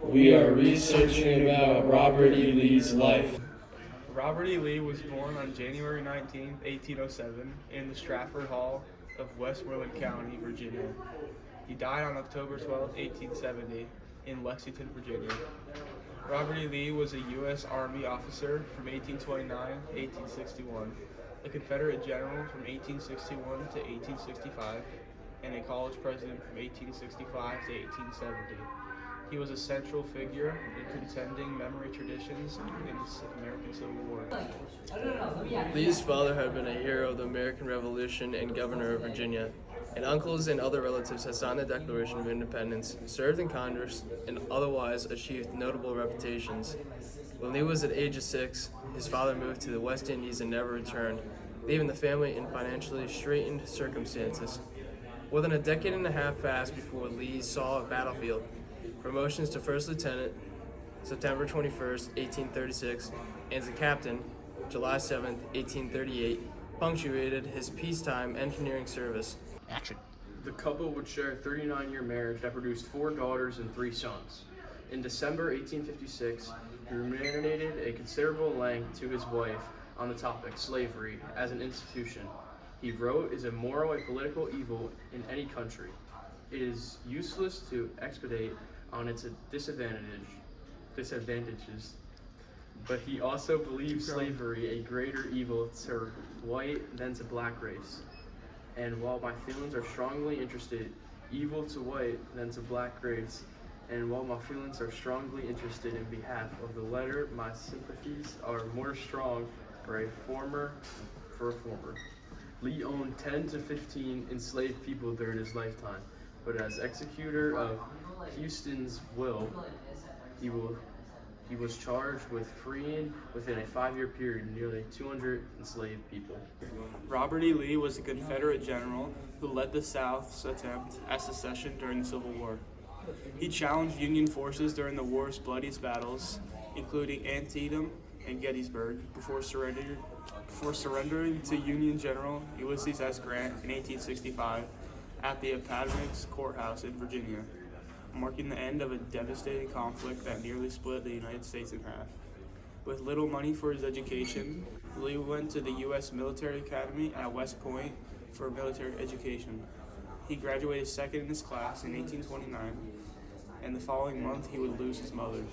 We are researching about Robert E. Lee's life. Robert E. Lee was born on January 19, 1807, in the Stratford Hall of Westmoreland County, Virginia. He died on October 12, 1870, in Lexington, Virginia. Robert E. Lee was a U.S. Army officer from 1829 to 1861, a Confederate general from 1861 to 1865, and a college president from 1865 to 1870. He was a central figure in contending memory traditions in the American Civil War. Lee's father had been a hero of the American Revolution and governor of Virginia, and uncles and other relatives had signed the Declaration of Independence, served in Congress, and otherwise achieved notable reputations. When Lee was at age of 6, his father moved to the West Indies and never returned, leaving the family in financially straitened circumstances. More than a decade and a half passed before Lee saw a battlefield. Promotions to first lieutenant, September 21st, 1836, and as a captain, July 7th, 1838, punctuated his peacetime engineering service. Action. The couple would share a 39-year marriage that produced 4 daughters and 3 sons. In December 1856, he ruminated a considerable length to his wife on the topic, slavery as an institution. He wrote, "Is a moral and political evil in any country. It is useless to expatiate on its disadvantages." But he also believed slavery a greater evil to white than to black race. And while my feelings are strongly interested, evil to white than to black race, and while my feelings are strongly interested in behalf of the latter, my sympathies are more strong for a former. Lee owned 10 to 15 enslaved people during his lifetime, but as executor of Houston's will, he was charged with freeing within a 5-year period nearly 200 enslaved people. Robert E. Lee was a Confederate general who led the South's attempt at secession during the Civil War. He challenged Union forces during the war's bloodiest battles, including Antietam and Gettysburg, before surrendering to Union General Ulysses S. Grant in 1865 at the Appomattox Courthouse in Virginia, marking the end of a devastating conflict that nearly split the United States in half. With little money for his education, Lee went to the U.S. Military Academy at West Point for military education. He graduated second in his class in 1829, and the following month he would lose his mother.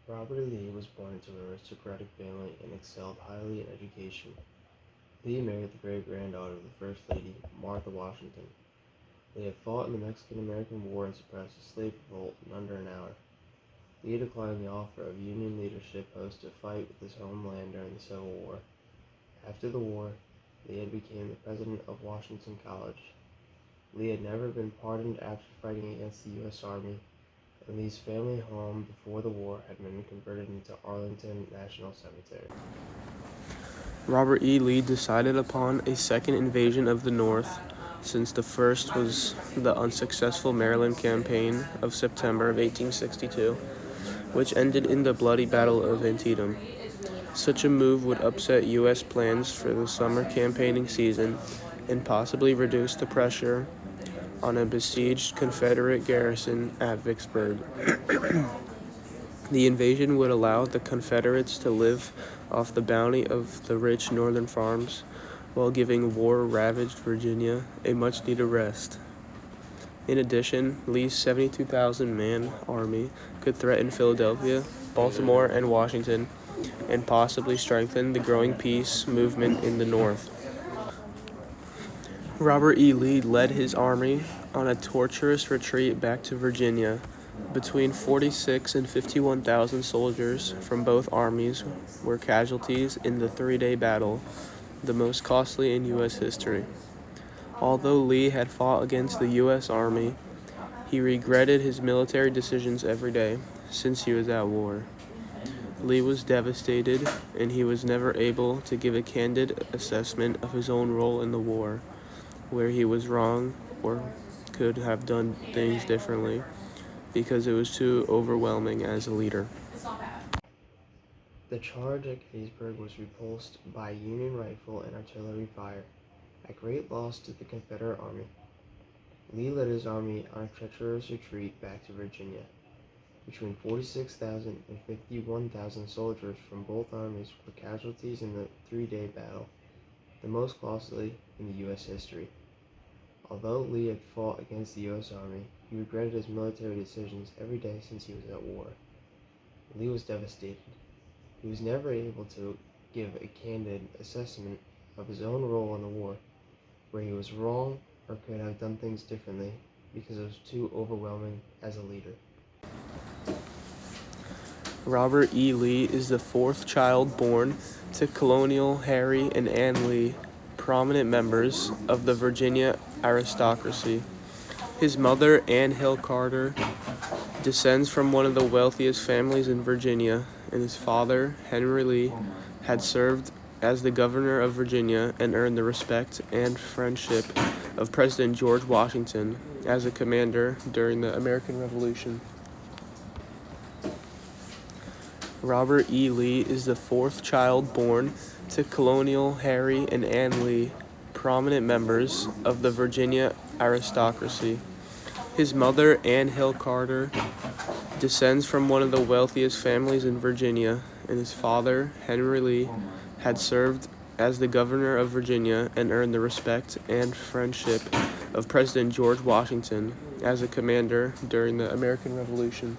Robert E. Lee was born into an aristocratic family and excelled highly in education. Lee married the great-granddaughter of the First Lady, Martha Washington. They had fought in the Mexican-American War and suppressed a slave revolt in under an hour. Lee declined the offer of Union leadership post to fight with his homeland during the Civil War. After the war, Lee had became the president of Washington College. Lee had never been pardoned after fighting against the U.S. Army, and Lee's family home before the war had been converted into Arlington National Cemetery. Robert E. Lee decided upon a second invasion of the North, since the first was the unsuccessful Maryland campaign of September of 1862, which ended in the bloody Battle of Antietam. Such a move would upset U.S. plans for the summer campaigning season and possibly reduce the pressure on a besieged Confederate garrison at Vicksburg. The invasion would allow the Confederates to live off the bounty of the rich northern farms, while giving war-ravaged Virginia a much-needed rest. In addition, Lee's 72,000-man army could threaten Philadelphia, Baltimore, and Washington, and possibly strengthen the growing peace movement in the North. Robert E. Lee led his army on a torturous retreat back to Virginia. Between 46 and 51,000 soldiers from both armies were casualties in the 3-day battle, the most costly in U.S. history. Although Lee had fought against the U.S. Army, he regretted his military decisions every day since he was at war. Lee was devastated, and he was never able to give a candid assessment of his own role in the war, where he was wrong or could have done things differently, because it was too overwhelming as a leader. The charge at Gettysburg was repulsed by Union rifle and artillery fire, at great loss to the Confederate Army. Lee led his army on a treacherous retreat back to Virginia. Between 46,000 and 51,000 soldiers from both armies were casualties in the three-day battle, the most costly in the U.S. history. Although Lee had fought against the U.S. Army, he regretted his military decisions every day since he was at war. Lee was devastated. He was never able to give a candid assessment of his own role in the war, where he was wrong or could have done things differently because it was too overwhelming as a leader. Robert E. Lee is the fourth child born to Colonial Harry and Ann Lee, prominent members of the Virginia aristocracy. His mother, Anne Hill Carter, descends from one of the wealthiest families in Virginia, and his father, Henry Lee, had served as the governor of Virginia and earned the respect and friendship of President George Washington as a commander during the American Revolution. Robert E. Lee is the fourth child born to Colonial Harry and Ann Lee, prominent members of the Virginia aristocracy. His mother, Anne Hill Carter, descends from one of the wealthiest families in Virginia, and his father, Henry Lee, had served as the governor of Virginia and earned the respect and friendship of President George Washington as a commander during the American Revolution.